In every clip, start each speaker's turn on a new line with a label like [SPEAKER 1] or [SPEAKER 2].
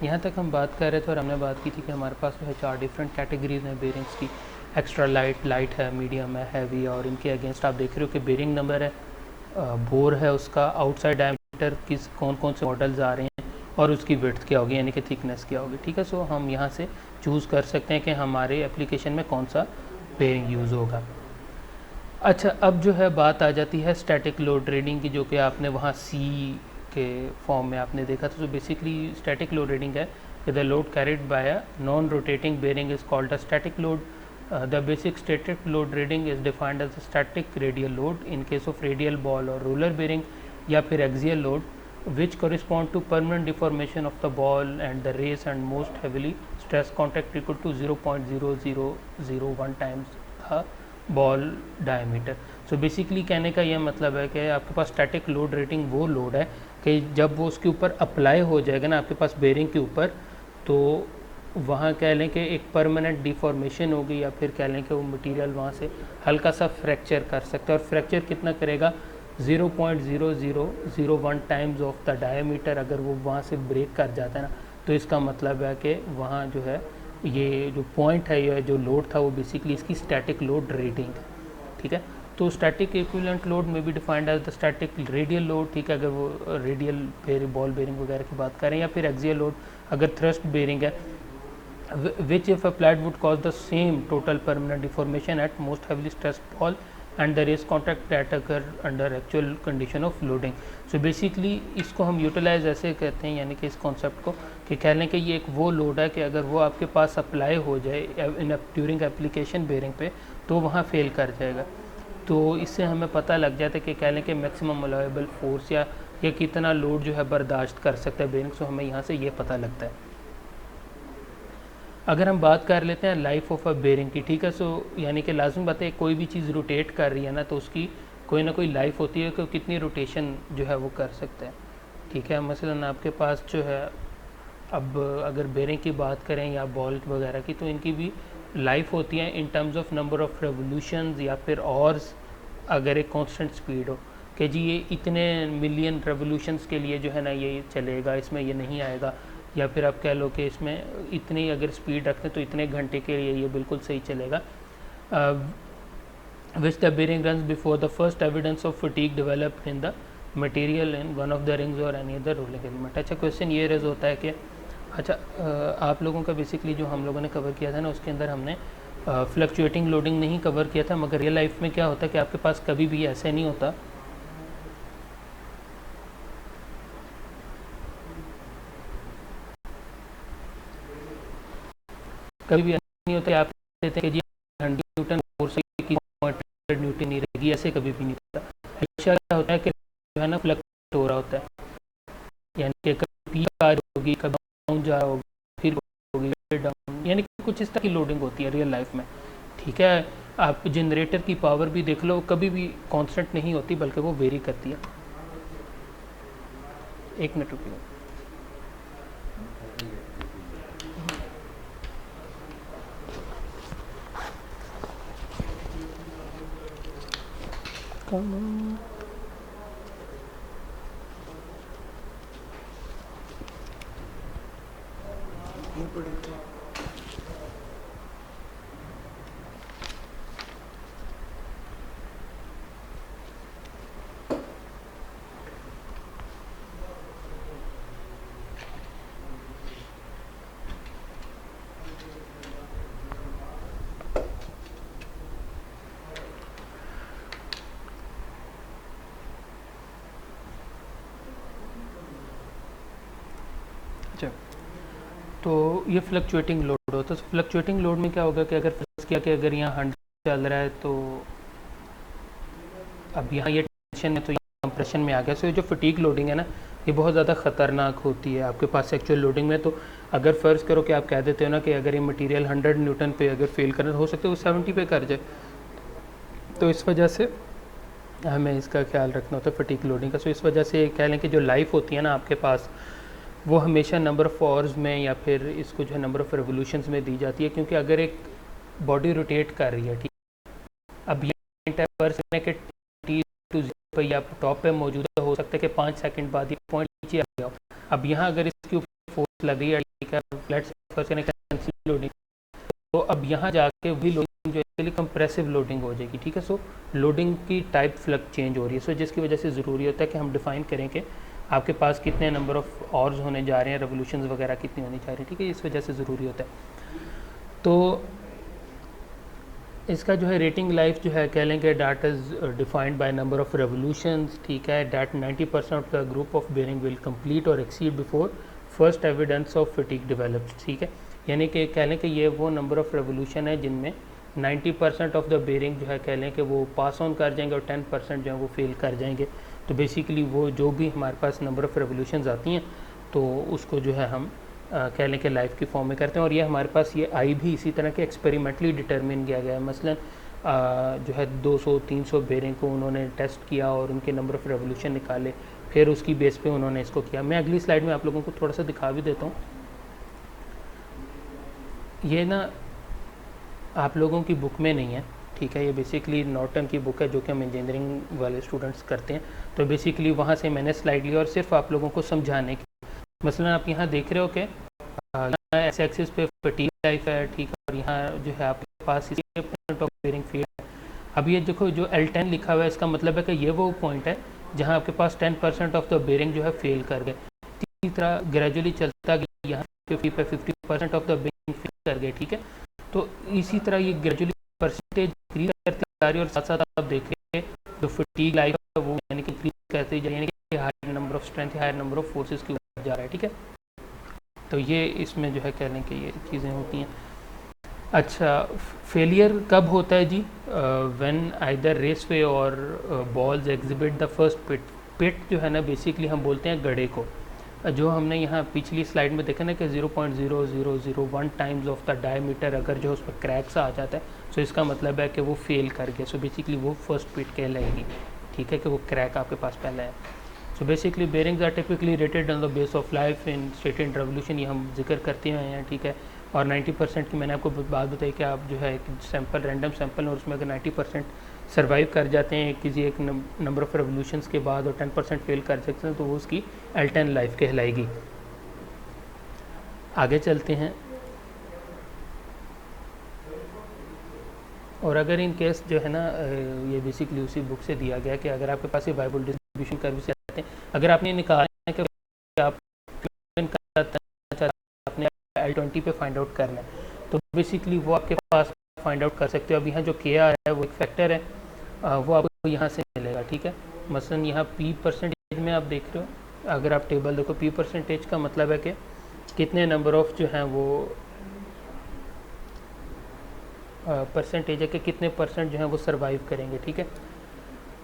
[SPEAKER 1] यहाँ तक हम बात कर रहे थे और हमने बात की थी कि हमारे पास जो है 4 डिफरेंट कैटेगरीज हैं बेरिंग्स की। एक्स्ट्रा लाइट, लाइट है, मीडियम है, हैवी, और इनके अगेंस्ट आप देख रहे हो कि बेरिंग नंबर है, बोर है उसका, आउटसाइड डायमीटर किस कौन कौन से मॉडल्स आ रहे हैं, और उसकी विड्थ क्या होगी यानी कि थिकनेस क्या होगी। ठीक है, सो हम यहाँ से चूज़ कर सकते हैं कि हमारे एप्लीकेशन में कौन सा बेरिंग यूज़ होगा। अच्छा, अब जो है बात आ जाती है स्टैटिक लोड रीडिंग की, जो कि आपने वहाँ सी के फॉर्म में आपने देखा था। तो बेसिकली स्टैटिक लोड रीडिंग है कि the load carried by a non rotating bearing is called a static load. The basic static load rating is defined as static radial load in case of radial ball और roller bearing, या फिर axial load which correspond to permanent deformation of the ball and the race and most heavily stress contact equal to 0.0001 times the ball diameter। So basically कहने का यह मतलब है कि आपके पास स्टैटिक लोड रेटिंग वो लोड है कि जब वो उसके ऊपर अप्लाई हो जाएगा ना आपके पास बेरिंग के ऊपर, तो वहाँ कह लें कि एक परमानेंट डिफॉर्मेशन होगी, या फिर कह लें कि वो मटेरियल वहाँ से हल्का सा फ्रैक्चर कर सकता है। और फ्रैक्चर कितना करेगा? 0.0001 टाइम्स ऑफ द डायमीटर। अगर वो वहाँ से ब्रेक कर जाता है ना, तो इसका मतलब है कि वहाँ जो है ये जो पॉइंट है, ये जो लोड था, वो बेसिकली इसकी स्टैटिक लोड रेटिंग है। ठीक है, तो स्टैटिक इक्विवेलेंट लोड में भी defined as the static radial load. ठीक है, अगर वो रेडियल बॉल बेरिंग वगैरह की बात करें, या फिर एक्सियल लोड अगर थ्रस्ट बेरिंग है, which if applied would cause the same total permanent deformation at most heavily stressed ball and the race contact that occur under actual condition of loading। so basically इसको हम utilise ऐसे कहते हैं, यानी कि इस concept को कि कह लें कि ये एक वो लोड है कि अगर वो आपके पास अप्लाई हो जाए इन ड्यूरिंग एप्लीकेशन बेरिंग पे, तो वहाँ फेल कर जाएगा। तो इससे हमें पता लग जाता है कि कह लें कि मैक्सिमम अलाउएबल फोर्स या कितना लोड जो है बर्दाश्त कर सकता है बेरिंग। सो हमें यहाँ से ये पता लगता है। अगर हम बात कर लेते हैं लाइफ ऑफ अ बेरिंग की, ठीक है, सो यानी कि लाजमी बात है कोई भी चीज़ रोटेट कर रही है ना, तो उसकी कोई ना कोई लाइफ होती है कि कितनी रोटेशन जो है वो कर सकता है। ठीक है, मसलन आपके पास जो है, अब अगर बेरिंग की बात करें या बॉल वगैरह की, तो इनकी भी लाइफ होती है in terms of number of revolutions, या फिर और अगर एक कांस्टेंट स्पीड हो कि जी ये इतने मिलियन रेवोल्यूशंस के लिए जो है ना ये चलेगा, इसमें ये नहीं आएगा, या फिर आप कह लो कि इसमें इतनी अगर स्पीड रखते हैं तो इतने घंटे के लिए ये बिल्कुल सही चलेगा। Which the bearing runs before the first evidence of fatigue developed in the material in one of the rings और एनी अदर रोलिंग एलिमेंट। अच्छा, क्वेश्चन ये रेज होता है कि अच्छा, आप लोगों का बेसिकली जो हम लोगों ने कवर किया था ना, उसके अंदर हमने फ्लक्चुएटिंग लोडिंग नहीं कवर किया था, मगर रियल लाइफ में क्या होता है कि आपके पास कभी भी ऐसे नहीं होता, कभी भी नहीं होता कि आप कहते हैं कि जी 100 न्यूटन फोर्स की 100 न्यूटन नहीं रहेगी, ऐसे कभी भी नहीं होता। हमेशा क्या होता है कि जो है ना फ्लक्चुएट हो रहा होता है, यानी कि कभी पीक आ रही होगी, कभी डाउन जा रहा होगा, फिर होगी फिर डाउन, यानी कि कुछ इस तरह की लोडिंग होती है रियल लाइफ में। ठीक है, आप जनरेटर की पावर भी देख लो, कभी भी कांस्टेंट नहीं होती, बल्कि वो वेरी करती है। एक मिनट रुकिए। अच्छा, तो ये फ्लक्चुएटिंग लोड होता है। फ्लक्चुएटिंग लोड में क्या होगा कि अगर फर्ज किया कि अगर यहाँ 100 चल रहा है, तो अब यहाँ ये टेंशन है तो ये कंप्रेशन में आ गया। सो ये जो फटीग लोडिंग है ना, ये बहुत ज़्यादा ख़तरनाक होती है आपके पास एक्चुअल लोडिंग में। तो अगर फ़र्ज़ करो कि आप कह देते हो ना कि अगर ये मटेरियल 100 न्यूटन पे अगर फेल करे, तो हो सकता है वो 70 पे कर जाए। तो इस वजह से हमें इसका ख्याल रखना होता है फटीग लोडिंग का। सो इस वजह से कह लें कि जो लाइफ होती है ना आपके पास, वो हमेशा नंबर ऑफ़ आवर्स में या फिर इसको जो है नंबर ऑफ़ रेवोल्यूशंस में दी जाती है। क्योंकि अगर एक बॉडी रोटेट कर रही है, ठीक, अब ये पर के टी टू पर या टॉप पे मौजूद हो सकता है कि 5 सेकंड बाद ये पॉइंट नीचे आ गया। अब यहाँ अगर इसके ऊपर फोर्स लग रही है, ठीक है, लेट्स फर्स्ट करें टेंसिल लोडिंग, तो अब यहाँ जाके वही लोडिंग जो है कंप्रेसिव लोडिंग हो जाएगी, ठीक है। सो लोडिंग की टाइप फ्लक चेंज हो रही है, सो जिसकी वजह से ज़रूरी होता है कि हम डिफाइन करें कि आपके पास कितने नंबर ऑफ ऑर्स होने जा रहे हैं, रेवोल्यूशंस वगैरह कितनी होनी चाहिए, ठीक है, इस वजह से ज़रूरी होता है। तो इसका जो है रेटिंग लाइफ जो है कह लेंगे that is defined by number of revolutions, ठीक है, that 90% of the group of bearing will complete और exceed before first evidence of fatigue developed, ठीक है, यानी कि कह लें कि ये वो नंबर ऑफ रेवोल्यूशन है जिनमें 90% ऑफ द बेरिंग जो है कह लें कि वो पास ऑन कर जाएंगे और 10% जो है वो फेल कर जाएंगे। तो बेसिकली वो जो भी हमारे पास नंबर ऑफ़ रेवोल्यूशंस आती हैं तो उसको जो है हम कह लें कि लाइफ की फॉर्म में करते हैं, और ये हमारे पास ये आई भी इसी तरह के एक्सपेरिमेंटली डिटरमिन किया गया है। मसलन जो है 200-300 बेरिंग को उन्होंने टेस्ट किया और उनके नंबर ऑफ़ रेवोल्यूशन निकाले, फिर उसकी बेस पे उन्होंने इसको किया। मैं अगली स्लाइड में आप लोगों को थोड़ा सा दिखा भी देता हूँ। ये ना आप लोगों की बुक में नहीं है, ठीक है, ये बेसिकली नॉर्टन की बुक है जो कि हम इंजीनियरिंग वाले स्टूडेंट्स करते हैं, तो बेसिकली वहाँ से मैंने स्लाइड लिया और सिर्फ आप लोगों को समझाने की। मसलन आप यहाँ देख रहे हो कि एक्स एक्सिस पे फटीग लाइफ है, ठीक है, और यहाँ जो है आपके पास बेरिंग फील्ड है। अब ये देखो जो L10 लिखा हुआ है, इसका मतलब है कि ये वो पॉइंट है जहाँ आपके पास 10% ऑफ द बेरिंग जो है फेल कर गए। इसी तरह ग्रेजुअली चलता गया, यहाँ 50% ऑफ द बेरिंग फेल कर गए, ठीक है। तो इसी तरह ये ग्रेजुअली परसेंटेज इंक्रीज करती जा रही है और साथ साथ आप देखें जो फटीग लाइफ है वो यानी कि इंक्रीज करती जा रही है, यानी कि higher number of strength, higher number of forces की ओर जा रहा है, ठीक है। तो ये इसमें जो है कहने की ये चीज़ें होती हैं। अच्छा, फेलियर कब होता है जी? व्हेन आइदर रेसवे और बॉल्स एग्जिबिट द फर्स्ट पिट। पिट जो है ना बेसिकली हम बोलते हैं गड्ढे को, जो हमने यहाँ पिछली स्लाइड में देखा ना कि 0.0001 टाइम्स ऑफ द डायमीटर अगर जो उस पर क्रैक्स आ जाता है तो इसका मतलब है कि वो फेल कर गया। सो बेसिकली वो फर्स्ट पिट कहलाएगी, ठीक है, कि वो क्रैक आपके पास पहले है। So basically bearings are typically rated on the base of life in stated revolution, ये हम जिक्र करते हैं यहाँ, ठीक है। और 90% की मैंने आपको बात बताई कि आप जो है एक सैम्पल रैंडम सैम्पल और उसमें अगर 90% सर्वाइव कर जाते हैं किसी एक नंबर ऑफ रेवोल्यूशंस के बाद और 10% फेल कर सकते हैं तो वो उसकी L10 लाइफ कहलाएगी। आगे चलते हैं, और अगर इन केस जो है ना ये बेसिकली उसी बुक से दिया गया कि अगर आपके पास ये वाइबल डिस्ट्रीब्यूशन कर्व से आते हैं, अगर आपने निकाला है कि आप अपने L20 पे फाइंड आउट करना है तो बेसिकली वो आपके पास फाइंड आउट कर सकते हो। अब यहाँ जो KR है वो एक फैक्टर है, वो आपको यहाँ से मिलेगा, ठीक है। मसलन यहाँ P% में आप देख रहे हो, अगर आप टेबल देखो P% का मतलब है कि कितने नंबर ऑफ जो हैं वो परसेंटेज है कि कितने % जो है वो सर्वाइव करेंगे, ठीक है।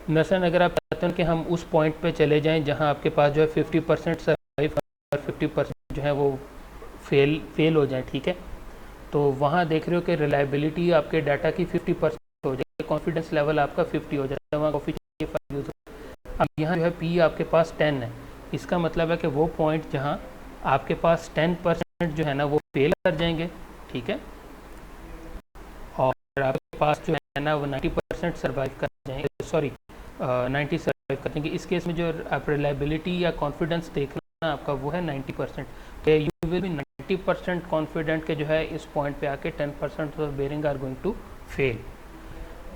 [SPEAKER 1] मसलन अगर आप चाहते हैं कि हम उस पॉइंट पे चले जाएं जहां आपके पास जो है 50% सर्वाइव और 50% जो है वो फेल हो जाए, ठीक है, तो वहाँ देख रहे हो कि रिलायबिलिटी आपके डाटा की 50% हो जाए, कॉन्फिडेंस लेवल आपका 50 हो जाता है, वहाँ कोफिशिएंट यूज। अब यहाँ जो है P आपके पास 10 है, इसका मतलब है कि वो पॉइंट जहाँ आपके पास 10% जो है ना वो फेल कर जाएंगे, ठीक है, और आपके पास जो है ना वो 90% सर्वाइव कर जाएंगे, सॉरी 90 सर्वाइव कर देंगे। इस केस में जो आप रिलायबिलिटी या कॉन्फिडेंस देखना आपका वो है 90%। यू विल बी 90% कॉन्फिडेंट के जो है इस पॉइंट पे आके 10% of bearing are going to fail.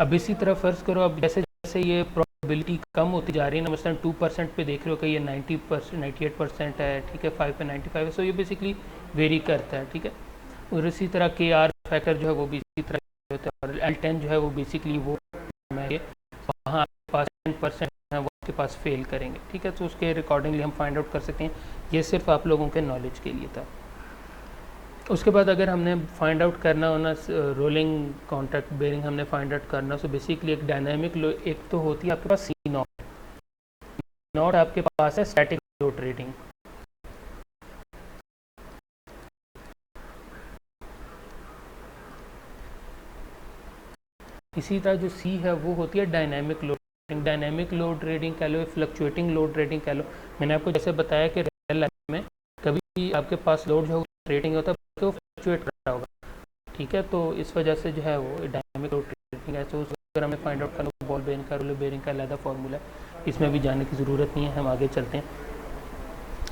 [SPEAKER 1] अब इसी तरह फर्ज करो, अब जैसे जैसे ये प्रोबेबिलिटी कम होती जा रही है ना, मसलन 2% पे देख रहे हो कि ये 90% 98% है, ठीक है, 5 पे 95 है, सो ये बेसिकली वेरी करता है, ठीक है। और इसी तरह KR फैक्टर जो है वो भी इसी तरह होता है, और L10 जो है वो बेसिकली वो वहाँ पास 10% है वो आपके पास फेल करेंगे, ठीक है, तो उसके अकॉर्डिंगली हम फाइंड आउट कर सकते हैं। ये सिर्फ आप लोगों के नॉलेज के लिए था। उसके बाद अगर हमने फाइंड आउट करना हो ना रोलिंग कॉन्टैक्ट बेरिंग हमने फाइंड आउट करना, सो बेसिकली एक डायनामिक एक तो होती है आपके पास C0 आपके पास है स्टैटिक लोड रेटिंग। इसी तरह जो C है वो होती है dynamic load rating. Dynamic load rating कह लो, फ्लक्चुएटिंग लोड रेटिंग कह लो। मैंने आपको जैसे बताया कि रियल लाइफ में कभी भी आपके पास लोड जो रेटिंग होता है तो फ्लक्चुएट कर रहा होगा, ठीक है, तो इस वजह से जो है वो डायनामिक लोड रेटिंग है। तो अगर हमें फाइंड आउट करना बॉल बेरिंग का रोलर बेरिंग का अलग फार्मूला है, इसमें भी जाने की ज़रूरत नहीं है, हम आगे चलते हैं।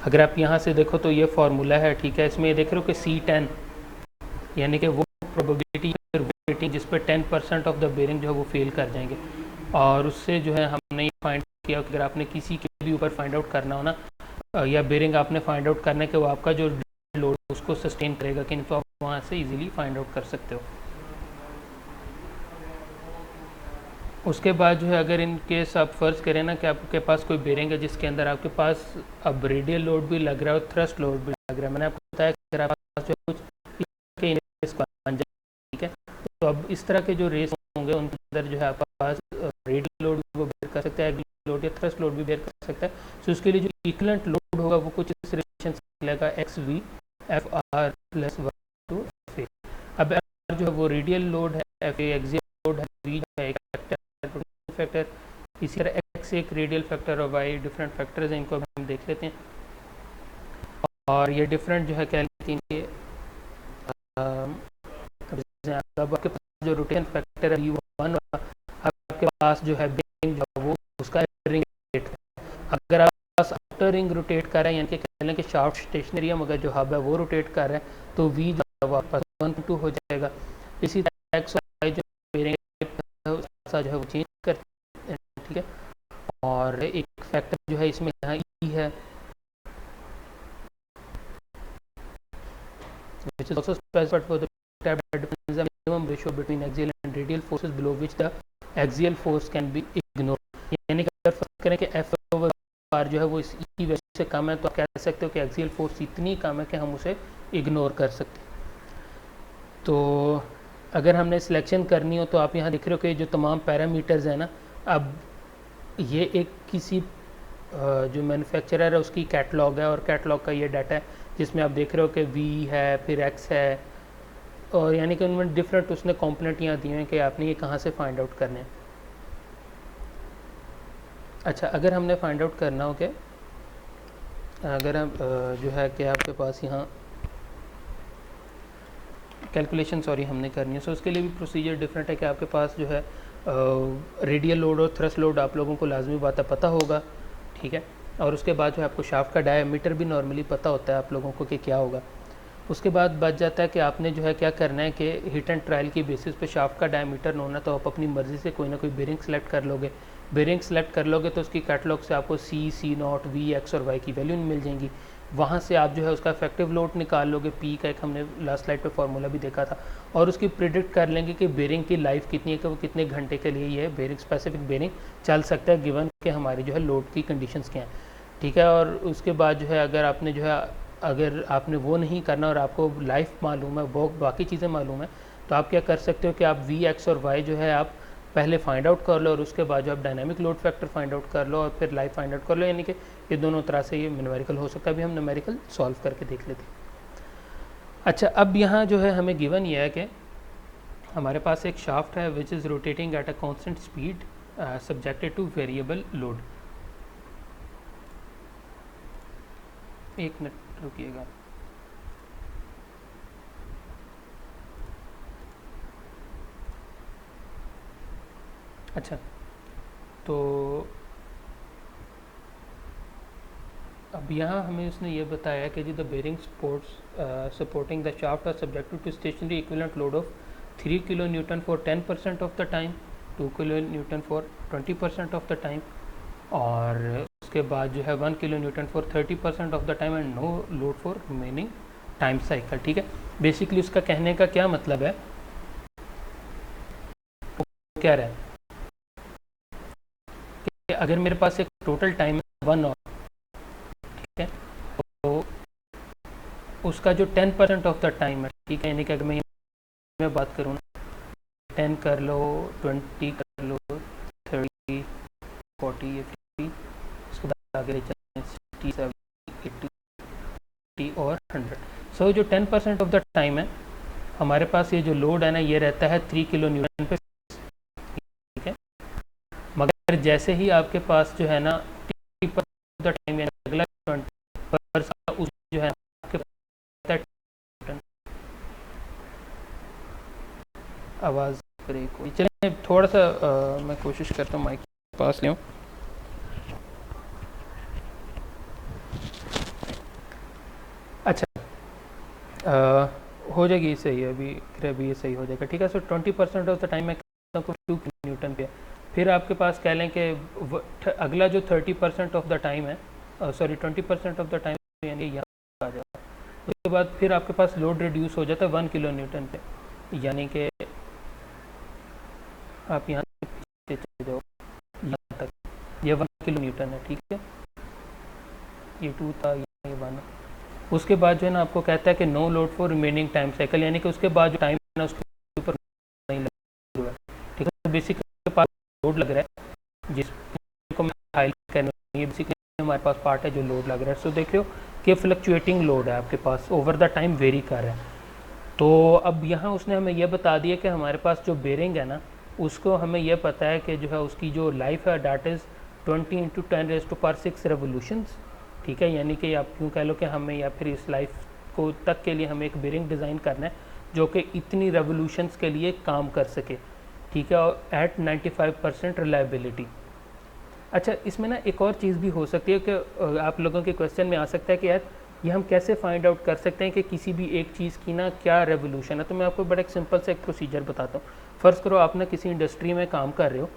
[SPEAKER 1] अगर आप यहाँ से देखो तो ये फार्मूला है, ठीक है, इसमें ये देख रहे हो कि C10 यानी कि वो प्रोबेबिलिटी रेटिंग जिस पर 10% ऑफ द बेरिंग जो है वो फेल कर जाएंगे। और उससे जो है हमने ये फाइंड किया कि अगर आपने किसी के भी ऊपर फाइंड आउट करना हो ना, या बेरिंग आपने फाइंड आउट करना है कि वो आपका जो लोड उसको सस्टेन करेगा कि नहीं, तो आप वहाँ से इजीली फाइंड आउट कर सकते हो। उसके बाद जो है अगर इन केस आप फर्ज करें ना कि आपके पास कोई बेरिंग है जिसके अंदर आपके पास अब रेडियल लोड भी लग रहा है और थ्रस्ट लोड भी लग रहा है, मैंने आपको बताया कि अगर आपके पास जो कुछ ठीक है, तो अब इस तरह के जो रेस होंगे उनके अंदर जो है आपके पास रेडियल लोड वो बेयर कर सकता है, लोड या थ्रस्ट लोड भी बेयर कर सकता है। तो उसके लिए जो इक्विवेलेंट लोड होगा वो कुछ इस रिलेशन से मिलेगा XV FR plus 1 to FA। अब जो है वो रेडियल लोड है, FA एक्सियल लोड है, V जो है फैक्टर, इसी तरह X एक रेडियल फैक्टर और Y डिफरेंट फैक्टर्स हैं, इनको हम देख लेते हैं। और ये डिफरेंट जो है क्या कहते हैं अब आपके पास जो रोटेशन फैक्टर है V1, आपके पास जो है बेरिंग जो है वो उसका रिंग रोटेट है। अगर आप पास आउटर रिंग रोटेट कर रहे हैं यानी कि कह लें कि शाफ्ट स्टेशनरी है मगर जो हब है वो रोटेट कर रहा है, तो V जो है वो आपका 1.2 हो जाएगा। इसी तरह X और Y जो बेरिंग जो है वो चेंज कर, ठीक है। और एक फैक्टर जो है इसमें यहाँ E है, which is also specified for the type that defines the minimum ratio between axial and radial forces below which the axial force can be ignored। यानी कि अगर फर्क करें कि F over R जो है वो इस E की वजह से कम है, तो आप कह सकते हो कि axial force इतनी कम है कि हम उसे इग्नोर कर सकते हैं। तो अगर हमने सिलेक्शन करनी हो तो आप यहाँ देख रहे हो कि जो तमाम पैरामीटर्स हैं ना, अब ये एक किसी जो मैन्युफैक्चरर है उसकी कैटलॉग है और कैटलॉग का ये डाटा है जिसमें आप देख रहे हो कि V है, फिर X है, और यानी कि उनमें डिफरेंट उसने कंपोनेंट यहाँ दिए हैं कि आपने ये कहाँ से फाइंड आउट करने हैं। अच्छा, अगर हमने फाइंड आउट करना हो कि अगर हम जो है कि आपके पास यहाँ कैलकुलेशन हमने करनी है, सो उसके लिए भी प्रोसीजर डिफरेंट है कि आपके पास जो है रेडियल लोड और थ्रस्ट लोड आप लोगों को लाजमी बात है पता होगा, ठीक है। और उसके बाद जो है आपको शाफ्ट का डायमीटर भी नॉर्मली पता होता है आप लोगों को कि क्या होगा। उसके बाद बच जाता है कि आपने जो है क्या करना है कि हिट एंड ट्रायल की बेसिस पे शाफ्ट का डायमीटर होना, तो आप अपनी मर्ज़ी से कोई ना कोई बेरिंग सेलेक्ट कर लोगे। बेरिंग सेलेक्ट कर लोगे तो उसकी कैटलॉग से आपको C0, V, X और Y की वैल्यू मिल जाएंगी। वहाँ से आप जो है उसका इफेक्टिव लोड निकाल लोगे, P का एक हमने लास्ट स्लाइड पे फार्मूला भी देखा था, और उसकी प्रिडिक्ट कर लेंगे कि बेरिंग की लाइफ कितनी है, कि वो कितने घंटे के लिए ये बेरिंग स्पेसिफिक बेरिंग चल सकता है गिवन कि हमारी जो है लोड की कंडीशंस क्या हैं, ठीक है। और उसके बाद जो है अगर आपने जो है अगर आपने वो नहीं करना और आपको लाइफ मालूम है, वो बाकी चीज़ें मालूम है, तो आप क्या कर सकते हो कि आप V, X और Y जो है आप पहले फाइंड आउट कर लो और उसके बाद जो आप dynamic load factor find out कर लो और फिर लाइफ फाइंड आउट कर लो, यानी कि ये दोनों तरह से ये न्यूमेरिकल हो सकता है। अभी हम न्यूमेरिकल सॉल्व करके देख लेते हैं। अच्छा, अब यहाँ जो है हमें गिवन ये है कि हमारे पास एक शाफ्ट है which is rotating at a constant speed subjected to variable load. एक मिनट रुकिएगा। अच्छा, तो अब यहाँ हमें उसने ये बताया कि जी the bearing supporting the shaft are subjected to stationary equivalent load of 3 kilo newton for 10% of the time, 2 kilo newton for 20% of the time, और उसके बाद जो है 1 kilo newton for 30% of the time and no load for remaining time cycle, ठीक है। Basically उसका कहने का क्या मतलब है, क्या रहा है कि अगर मेरे पास एक टोटल टाइम है 1 आवर, ठीक है, तो उसका जो 10% ऑफ द टाइम है, ठीक है, यानी कि अगर मैं बात करूँ ना 10 कर लो, 20 कर लो, 30, 40, 50, उसके बाद आगे 60, 70, 80 और 100। सो जो 10% ऑफ द टाइम है हमारे पास ये जो लोड है ना ये रहता है 3 किलो न्यूटन पे, ठीक है। मगर जैसे ही आपके पास जो है ना 30% ऑफ द टाइम है अगला 20% उस जो है आपके आवाज़ ब्रेक हुई। चलिए थोड़ा सा मैं कोशिश करता हूँ माइक पास लूँ। हो जाएगी, सही है, अभी ये सही हो जाएगा, ठीक है। सो 20% ऑफ द टाइम मैं कहता हूँ 2 किलो न्यूटन पे। फिर आपके पास कह लें कि अगला जो 30% ऑफ द टाइम है, सॉरी 20% ऑफ द टाइम, यानी यहाँ आ जाएगा। उसके बाद फिर आपके पास लोड रिड्यूस हो जाता है 1 किलो न्यूटन पे, यानी कि आप यहाँ से पीछे चले जाओ यहाँ तक, ये 1 किलो न्यूटन है, ठीक है। ये 2 था, ये 1 है। उसके बाद जो है ना आपको कहता है कि no load for remaining time cycle, यानी कि उसके बाद जो टाइम है ना उसके ऊपर नहीं लग रहा है, ठीक है। तो बेसिकली पास लोड लग रहा है, जिसको मैं हाईलाइट करना है, ये बेसिकली हमारे पास पार्ट है जो लोड लग रहा है। सो देख रहे हो कि फ्लक्चुएटिंग लोड है आपके पास, ओवर द टाइम वेरी कर रहा है। तो अब यहाँ उसने हमें यह बता दिया कि हमारे पास जो बेरिंग है ना, उसको हमें यह पता है कि जो है उसकी जो लाइफ है डैट इज़ 20 × 10⁶ रेवोल्यूशंस, ठीक है। यानी कि आप यूँ कह लो कि हमें, या फिर इस लाइफ को तक के लिए हमें एक बेरिंग डिज़ाइन करना है जो कि इतनी रेवोल्यूशंस के लिए काम कर सके, ठीक है, और एट 95% रिलायबिलिटी। अच्छा, इसमें ना एक और चीज़ भी हो सकती है कि आप लोगों के क्वेश्चन में आ सकता है कि यार ये हम कैसे फाइंड आउट कर सकते हैं कि किसी भी एक चीज़ की ना क्या रेवोल्यूशन है। तो मैं आपको बड़ा एक सिंपल सा एक प्रोसीजर बताता हूँ। फ़र्ज़ करो आप ना किसी इंडस्ट्री में काम कर रहे हो,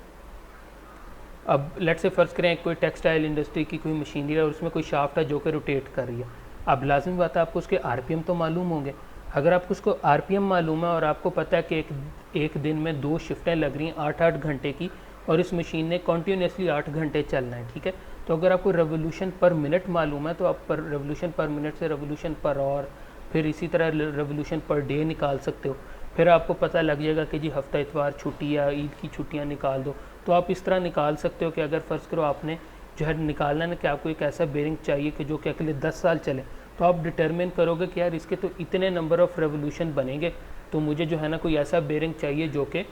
[SPEAKER 1] अब लेट से फ़र्ज़ करें कोई टेक्सटाइल इंडस्ट्री की कोई मशीनरी है और उसमें कोई शाफ्ट है जो कि रोटेट कर रही है। अब लाजिम बात है आपको उसके आरपीएम तो मालूम होंगे। अगर आपको उसको आरपीएम मालूम है और आपको पता है कि एक दिन में 2 शिफ्टें लग रही हैं 8-8 घंटे की, और इस मशीन ने कॉन्टीन्यूसली 8 घंटे चलना है, ठीक है। तो अगर आपको रेवोल्यूशन पर मिनट मालूम है तो आप पर रेवोल्यूशन पर मिनट से रेवोल्यूशन पर आवर, फिर इसी तरह रेवोल्यूशन पर डे निकाल सकते हो। फिर आपको पता लग जाएगा कि जी हफ्ता इतवार छुट्टी या ईद की छुट्टियाँ निकाल दो। तो आप इस तरह निकाल सकते हो कि अगर फ़र्ज़ करो आपने जो है निकालना है ना कि आपको एक ऐसा बेरिंग चाहिए कि जो कि अगले 10 साल चले, तो आप डिटरमिन करोगे कि यार इसके तो इतने नंबर ऑफ़ रेवोल्यूशन बनेंगे, तो मुझे जो है ना कोई ऐसा बेरिंग चाहिए जो कि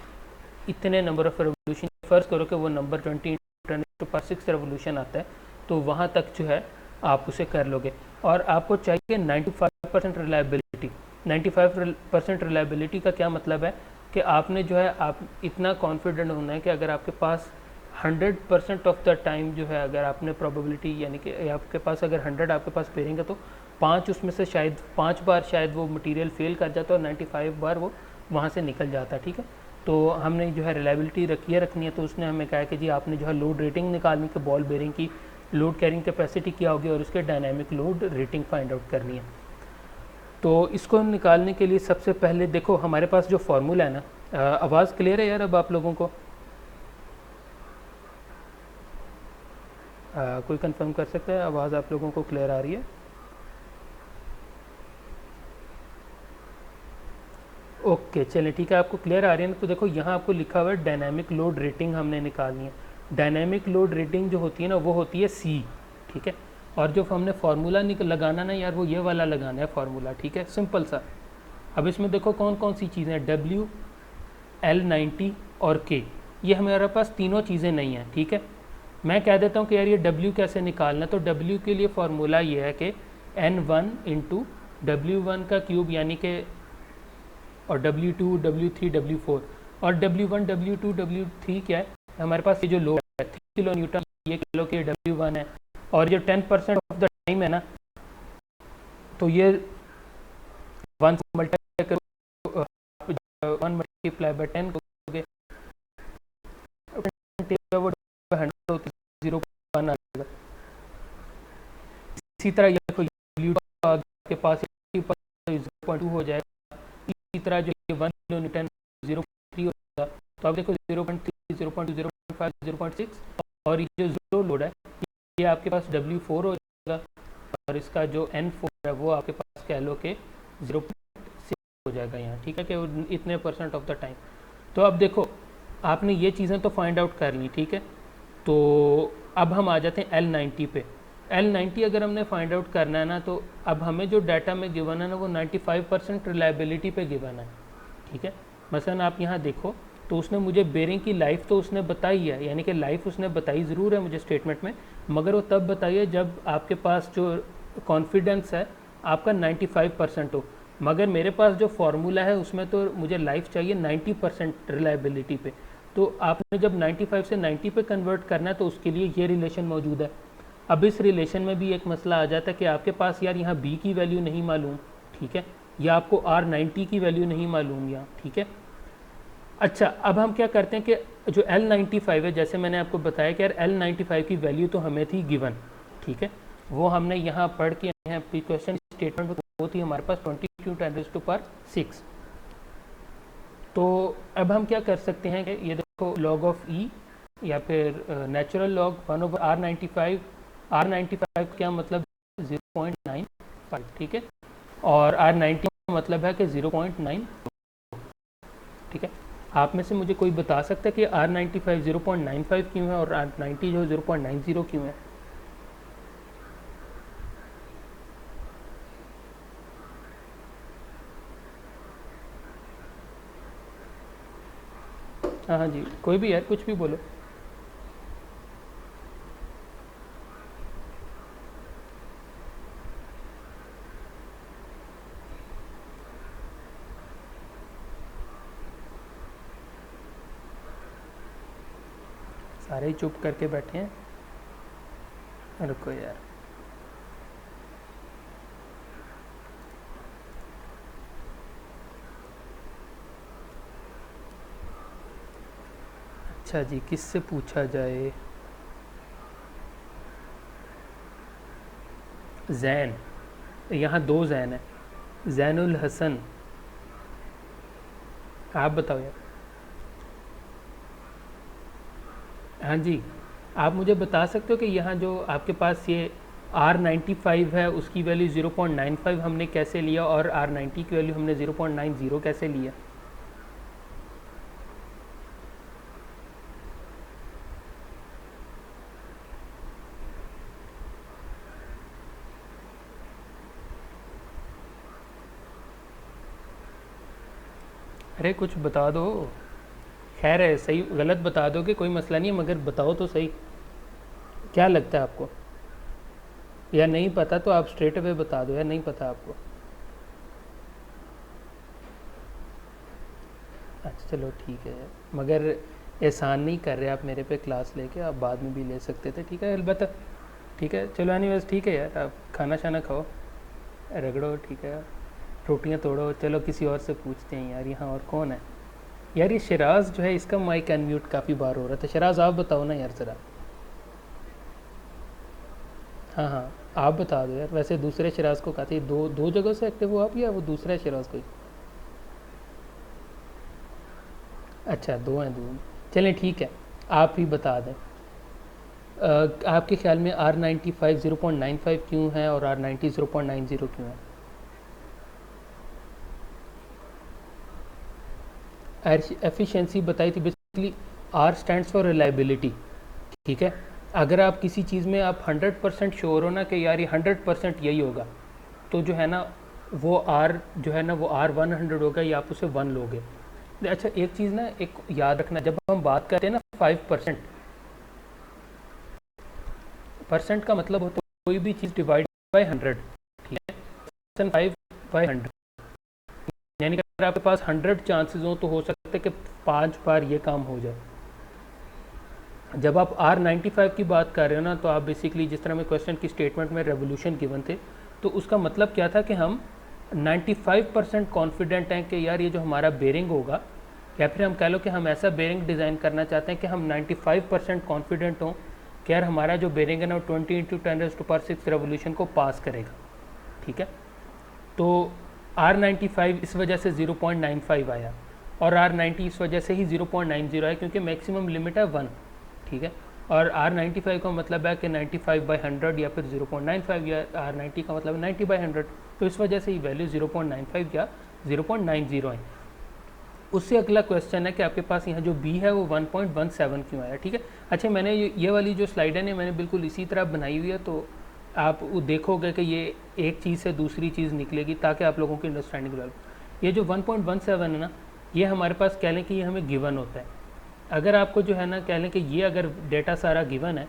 [SPEAKER 1] इतने नंबर ऑफ़ रेवोल्यूशन, फ़र्ज़ करो कि वो नंबर 20 × 10⁻⁶ रेवोल्यूशन आता है, तो वहाँ तक जो है आप उसे कर लोगे। और आपको चाहिए 95% रिलायबिलिटी। 95% रिलायबिलिटी का क्या मतलब है कि आपने जो है आप इतना कॉन्फिडेंट होना है कि अगर आपके पास 100% ऑफ द टाइम जो है, अगर आपने प्रोबेबिलिटी यानी कि आपके पास अगर 100 आपके पास बेरिंग है तो 5 उसमें से शायद 5 बार शायद वो मटेरियल फेल कर जाता है और 95 बार वो वहाँ से निकल जाता है, ठीक है। तो हमने जो है रिलायबिलिटी रखनी है, तो उसने हमें कहा कि जी आपने जो है लोड रेटिंग निकालनी कि बॉल बेरिंग की लोड कैरिंग कैपेसिटी क्या होगी और उसके dynamic load rating find out करनी है। तो इसको निकालने के लिए सबसे पहले देखो हमारे पास जो फार्मूला है ना, आवाज़ क्लियर है यार अब आप लोगों को? कोई कंफर्म कर सकता है आवाज़ आप लोगों को क्लियर आ रही है? ओके चलें ठीक है, आपको क्लियर आ रही है ना। तो देखो यहाँ आपको लिखा हुआ है डायनामिक लोड रेटिंग हमने निकालनी है। डायनामिक लोड रेटिंग जो होती है ना वो होती है सी, ठीक है। और जो हमने फार्मूला लगाना ना यार वो ये वाला लगाना है फार्मूला, ठीक है, सिंपल सा। अब इसमें देखो कौन कौन सी चीज़ें हैं, डब्ल्यू, L90 और K, ये हमारे पास तीनों चीज़ें नहीं हैं, ठीक है। मैं कह देता हूँ कि यार ये W कैसे निकालना, तो W के लिए फार्मूला ये है कि N1 × W1 का क्यूब, यानी कि और W2, W3, W4, और W1, W2, W3 क्या है हमारे पास, ये जो लोड है 3 किलो न्यूटन, ये किलो के W1 है। और जो 10% ऑफ द टाइम है ना, तो ये 1 मल्टीप्लाई करो, 1 मल्टीप्लाई बाय 10 करोगे, 0.1 आएगा। इसी तरह ये देखो आपके पास 0.2 हो जाएगा। इसी तरह जो ये 1 किलो न्यूटन 0.3 होगा, तो आप देखो 0.3, 0.2, 0.5, 0.6, और ये जो जीरो लोड है ये आपके पास W4 हो जाएगा, और इसका जो N4 है वो आपके पास कह लो कि 0.6 हो जाएगा यहाँ, ठीक है, कि इतने % ऑफ द टाइम। तो अब देखो आपने ये चीज़ें तो फाइंड आउट कर ली, ठीक है। तो अब हम आ जाते हैं L90 पे। L90 अगर हमने फाइंड आउट करना है ना, तो अब हमें जो डाटा में गिवन है ना वो 95% रिलायबिलिटी पे गिवन है, ठीक है। मसलन आप यहाँ देखो तो उसने मुझे बेरिंग की लाइफ तो उसने बताई है, यानी कि लाइफ उसने बताई ज़रूर है मुझे स्टेटमेंट में, मगर वो तब बताई है जब आपके पास जो कॉन्फिडेंस है आपका 95% हो। मगर मेरे पास जो फार्मूला है उसमें तो मुझे लाइफ चाहिए 90% रिलायबिलिटी पे। तो आपने जब 95 से 90 पे कन्वर्ट करना है तो उसके लिए ये रिलेशन मौजूद है। अब इस रिलेशन में भी एक मसला आ जाता है कि आपके पास यार यहाँ बी की वैल्यू नहीं मालूम, ठीक है, या आपको R90 की वैल्यू नहीं मालूम यहाँ, ठीक है। अच्छा, अब हम क्या करते हैं कि जो L95 है, जैसे मैंने आपको बताया कि यार L95 की वैल्यू तो हमें थी गिवन, ठीक है, वो हमने यहाँ पढ़ के क्वेश्चन स्टेटमेंट में वो थी हमारे पास 22×10⁶। तो अब हम क्या कर सकते हैं कि ये देखो log ऑफ E या फिर नेचुरल लॉग 1/R95, R95 क्या मतलब 0.95, ठीक है, और R90 का मतलब है कि 0.9, ठीक है। आप में से मुझे कोई बता सकता है कि R95 0.95 क्यों है और R90 जो 0.90 क्यों है? हाँ हाँ जी, कोई भी यार, कुछ भी बोलो। सारे ही चुप करके बैठे हैं, रुको यार। अच्छा जी, किससे पूछा जाए? जैन, यहाँ दो जैन है, जैनुल हसन, आप बताओ यार। हाँ जी, आप मुझे बता सकते हो कि यहाँ जो आपके पास ये R95 है उसकी वैल्यू 0.95 हमने कैसे लिया और R90 की वैल्यू हमने 0.90 कैसे लिया? अरे कुछ बता दो। खैर है, सही गलत बता दोगे कोई मसला नहीं है, मगर बताओ तो सही, क्या लगता है आपको? या नहीं पता तो आप स्ट्रेट अवे बता दो, या नहीं पता आपको? अच्छा चलो ठीक है, मगर एहसान नहीं कर रहे आप मेरे पे क्लास लेके, आप बाद में भी ले सकते थे, ठीक है, अलबत्ता। ठीक है चलो, एनीवेज ठीक है यार, आप खाना शाना खाओ, रगड़ो, ठीक है, रोटियां तोड़ो। चलो किसी और से पूछते हैं यार, यहाँ और कौन है यार? ये शराज जो है इसका माइक अनम्यूट काफ़ी बार हो रहा था। शराज आप बताओ ना यार ज़रा। हाँ हाँ, आप बता दो यार। वैसे दूसरे शराज को कहते हैं, दो दो जगह से एक्टिव हो आप, या वो दूसरा शराज कोई? अच्छा, दो हैं, दो। चलें ठीक है, आप ही बता दें। आपके ख्याल में R95 0.95 क्यों है और R90 0.90 क्यों है? एफिशिएंसी बताई थी basically. R stands for reliability, ठीक है। अगर आप किसी चीज़ में आप 100% श्योर हो ना कि यार ये 100% यही होगा, तो जो है ना वो R जो है ना वो R100 होगा, या आप उसे 1 लोगे। अच्छा एक चीज़ ना, एक याद रखना, जब हम बात करते हैं ना 5%, परसेंट का मतलब होता है कोई भी चीज़ डिवाइड बाय 100, ठीक है, 5/100, यानी कि अगर आपके पास 100 चांसेस हो तो हो सकता है कि 5 बार ये काम हो जाए। जब आप R95 की बात कर रहे हो ना, तो आप बेसिकली जिस तरह में क्वेश्चन की स्टेटमेंट में रेवोल्यूशन गिवन थे, तो उसका मतलब क्या था कि हम 95% कॉन्फिडेंट हैं कि यार ये जो हमारा बेरिंग होगा, या फिर हम कह लो कि हम ऐसा बेरिंग डिज़ाइन करना चाहते हैं कि हम 95% कॉन्फिडेंट हों कि यार हमारा जो बेरिंग है ना 20×10⁶ रेवोल्यूशन को पास करेगा, ठीक है। तो R95 इस वजह से 0.95 आया, और R90 इस वजह से ही 0.90 आया, क्योंकि मैक्सिमम लिमिट है 1, ठीक है। और R95 का मतलब है कि 95/100 या फिर 0.95, या R90 का मतलब 90/100, तो इस वजह से ये वैल्यू 0.95 या 0.90 है। उससे अगला क्वेश्चन है कि आपके पास यहाँ जो B है वो 1.17 क्यों आया, ठीक है। अच्छा, मैंने ये वाली जो स्लाइड है ना, मैंने बिल्कुल इसी तरह बनाई हुई है, तो आप देखोगे कि ये एक चीज़ से दूसरी चीज़ निकलेगी, ताकि आप लोगों की अंडरस्टैंडिंग डेवलप। ये जो 1.17 है ना, ये हमारे पास कह लें कि ये हमें गिवन होता है। अगर आपको जो है ना कह लें कि ये अगर डेटा सारा गिवन है,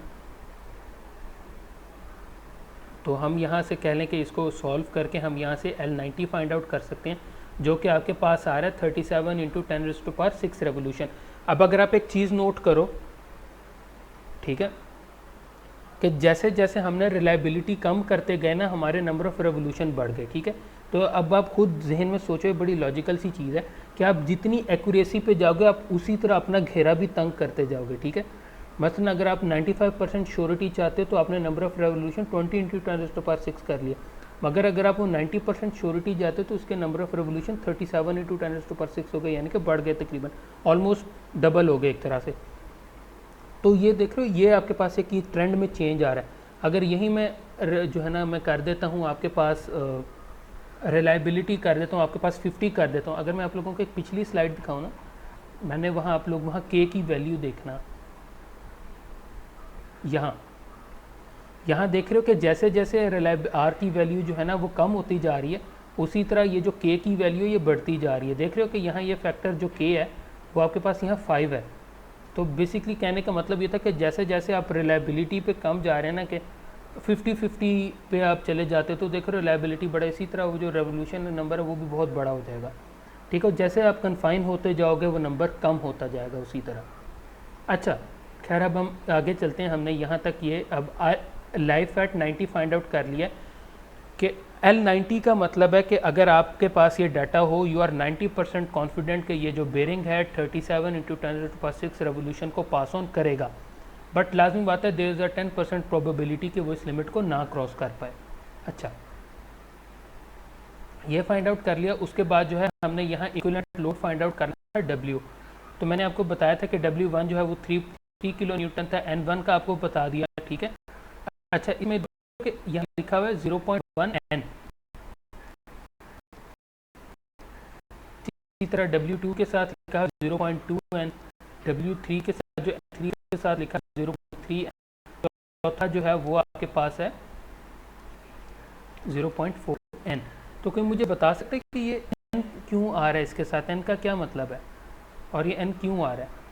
[SPEAKER 1] तो हम यहाँ से कह लें कि इसको सॉल्व करके हम यहाँ से L90 फाइंड आउट कर सकते हैं, जो कि आपके पास आ रहा है 37×10⁶ रेवोल्यूशन। अब अगर आप एक चीज़ नोट करो, ठीक है, कि जैसे जैसे हमने रिलायबिलिटी कम करते गए ना, हमारे नंबर ऑफ़ रेवोल्यूशन बढ़ गए, ठीक है। तो अब आप खुद जहन में सोचो, बड़ी लॉजिकल सी चीज़ है कि आप जितनी एक्यूरेसी पे जाओगे आप उसी तरह अपना घेरा भी तंग करते जाओगे, ठीक है। मसलन अगर आप 95% श्योरिटी चाहते हो तो आपने नंबर ऑफ रेवोल्यूशन 20 इंटू 10⁻6 कर लिया, मगर अगर आप वो 90% श्योरिटी जाते हो तो उसके नंबर ऑफ रेवोल्यूशन 37 इंटू 10⁻6 हो गए, यानी कि बढ़ गए, तकरीबन ऑलमोस्ट डबल हो गए एक तरह से। तो ये देख रहे हो, ये आपके पास एक ट्रेंड में चेंज आ रहा है। अगर यही मैं जो है ना मैं कर देता हूँ आपके पास रिलायबिलिटी कर देता हूँ आपके पास 50 कर देता हूँ। अगर मैं आप लोगों को एक पिछली स्लाइड दिखाऊँ ना, मैंने वहाँ आप लोग वहाँ के की वैल्यू देखना, यहाँ देख रहे हो कि जैसे जैसे आर की वैल्यू जो है ना वो कम होती जा रही है, उसी तरह ये जो के की वैल्यू ये बढ़ती जा रही है। देख रहे हो कि यहाँ ये फैक्टर जो के है वो आपके पास यहाँ 5 है। तो बेसिकली कहने का मतलब ये था कि जैसे जैसे आप रिलायबिलिटी पे कम जा रहे हैं ना, कि 50-50 पे आप चले जाते हो तो देखो रिलायबिलिटी बढ़े, इसी तरह वो जो रेवोल्यूशन नंबर है वो भी बहुत बड़ा हो जाएगा, ठीक है। जैसे आप कन्फाइन होते जाओगे वो नंबर कम होता जाएगा उसी तरह। अच्छा खैर, अब हम आगे चलते हैं। हमने यहाँ तक ये अब लाइफ एट 90 फाइंड आउट कर लिया कि L90 का मतलब है कि अगर आपके पास ये डाटा हो, यू आर 90% कॉन्फिडेंट कि ये जो बेरिंग है 37 इंटू 10⁻6 रेवोल्यूशन को पास ऑन करेगा, बट लाजमी बात है देयर इज़ अ 10% प्रोबेबिलिटी कि वो इस लिमिट को ना क्रॉस कर पाए। अच्छा, ये फाइंड आउट कर लिया। उसके बाद जो है हमने यहाँ इक्विवेलेंट लोड फाइंड आउट करना है W। तो मैंने आपको बताया था कि W1 जो है वो 3 किलो न्यूटन था, N1 का आपको बता दिया, ठीक है। अच्छा, इसमें यहाँ लिखा हुआ है 0.1 N। इसी तरह W2 के साथ लिखा है 0.2 N, W3 के साथ जो N3 के साथ लिखा है 0.3 N, चौथा जो है वो आपके पास है 0.4 N। तो कोई मुझे बता सकते हैं कि ये N क्यों आ रहा है, इसके साथ N का क्या मतलब है और ये N क्यों आ रहा है?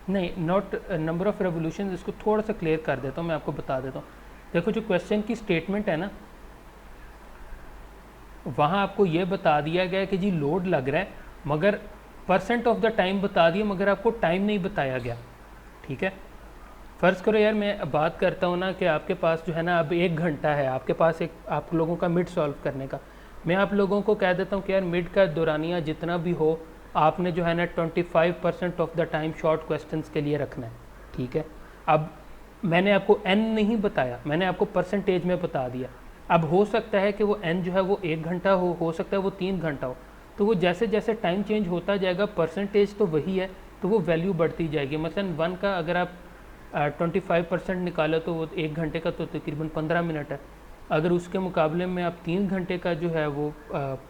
[SPEAKER 1] नहीं, नॉट नंबर ऑफ रेवोल्यूशन, इसको थोड़ा सा क्लियर कर देता हूँ, मैं आपको बता देता हूँ। देखो जो क्वेश्चन की स्टेटमेंट है ना, वहाँ आपको ये बता दिया गया कि जी लोड लग रहा है, मगर परसेंट ऑफ द टाइम बता दिया, मगर आपको टाइम नहीं बताया गया, ठीक है। फ़र्ज़ करो यार मैं बात करता हूँ ना कि आपके पास जो है ना अब 1 घंटा है आपके पास एक आप लोगों का मिड सॉल्व करने का। मैं आप लोगों को कह देता हूँ कि यार मिड का दौरानिया जितना भी हो आपने जो है ना 25% of the time short questions के लिए रखना है, ठीक है। अब मैंने आपको n नहीं बताया, मैंने आपको परसेंटेज में बता दिया। अब हो सकता है कि वो n जो है वो 1 घंटा हो सकता है वो 3 घंटा हो। तो वो जैसे जैसे टाइम चेंज होता जाएगा परसेंटेज तो वही है, तो वो वैल्यू बढ़ती जाएगी। मसलन 1 का अगर आप 25% निकालो तो वो 1 घंटे का तो तकरीबन 15 मिनट है। अगर उसके मुकाबले में आप 3 घंटे का जो है वो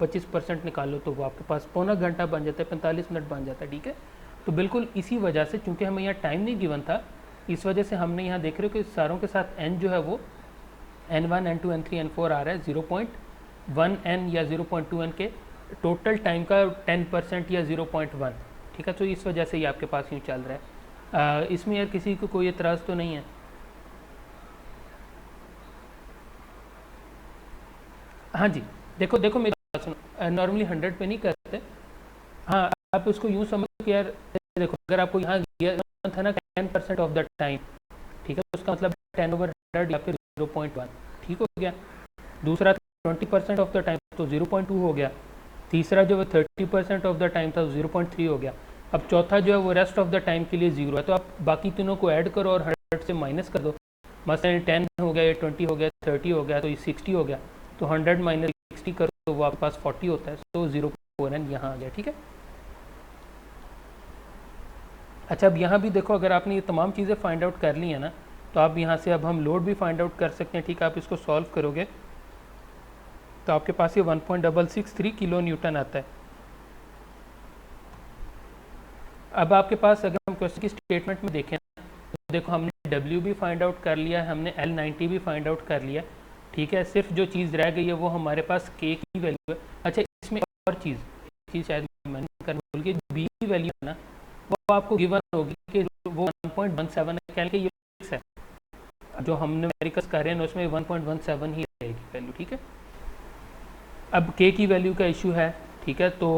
[SPEAKER 1] 25% निकालो तो वो आपके पास पौना घंटा बन जाता है, 45 मिनट बन जाता है, ठीक है। तो बिल्कुल इसी वजह से, चूँकि हमें यहाँ टाइम नहीं गिवन था, इस वजह से हमने यहाँ देख रहे हो कि सारों के साथ n जो है वो N1 N2 N3 N4 आ रहा है 0.1 N या 0.2 N के टोटल टाइम का 10% या 0.1, ठीक है। तो इस वजह से ये आपके पास यूँ चल रहा है। इसमें यार किसी को कोई एतराज़ तो नहीं है? हाँ जी, देखो देखो मेरी बात सुनो, नॉर्मली 100 पे नहीं करते। हाँ, आप उसको यूँ समझ कि यार देखो अगर आपको यहाँ गिवन था ना 10% ऑफ द टाइम, ठीक है, तो उसका मतलब 10/100 या फिर 0.1, ठीक हो गया। दूसरा 20% ऑफ द टाइम तो 0.2 हो गया। तीसरा जो है 30% ऑफ द टाइम था 0.3 हो गया। अब चौथा जो है वो रेस्ट ऑफ द टाइम के लिए 0 है। तो आप बाकी तीनों को ऐड करो और 100 से माइनस कर दो। मसलन 10 हो गया, 20 हो गया, 30 हो गया, तो ये 60 हो गया। तो 100 माइनस 60 करो तो वो आपके पास 40 होता है। तो 0.4 N यहाँ आ गया, ठीक है। अच्छा, अब यहाँ भी देखो, अगर आपने ये तमाम चीज़ें फाइंड आउट कर ली हैं ना, तो आप यहाँ से अब हम लोड भी फाइंड आउट कर सकते हैं, ठीक है। आप इसको सॉल्व करोगे तो आपके पास ये 1.663 किलो न्यूटन आता है। अब आपके पास अगर हम क्वेश्चन की स्टेटमेंट में देखें तो देखो हमने W भी फाइंड आउट कर लिया है, हमने L90 भी फाइंड आउट कर लिया, ठीक है। सिर्फ जो चीज़ रह गई है वो हमारे पास K की वैल्यू है। अच्छा, इसमें और चीज़ शायद मैंने करना भूल गई, B की वैल्यू है ना, वो आपको गिवन होगी कि वो 1.17 है, क्या ये फिक्स है। जो हमने न्यूमेरिकल्स कर रहे हैं उसमें 1.17 ही रहेगी वैल्यू, ठीक है। अब K की वैल्यू का इशू है, ठीक है। तो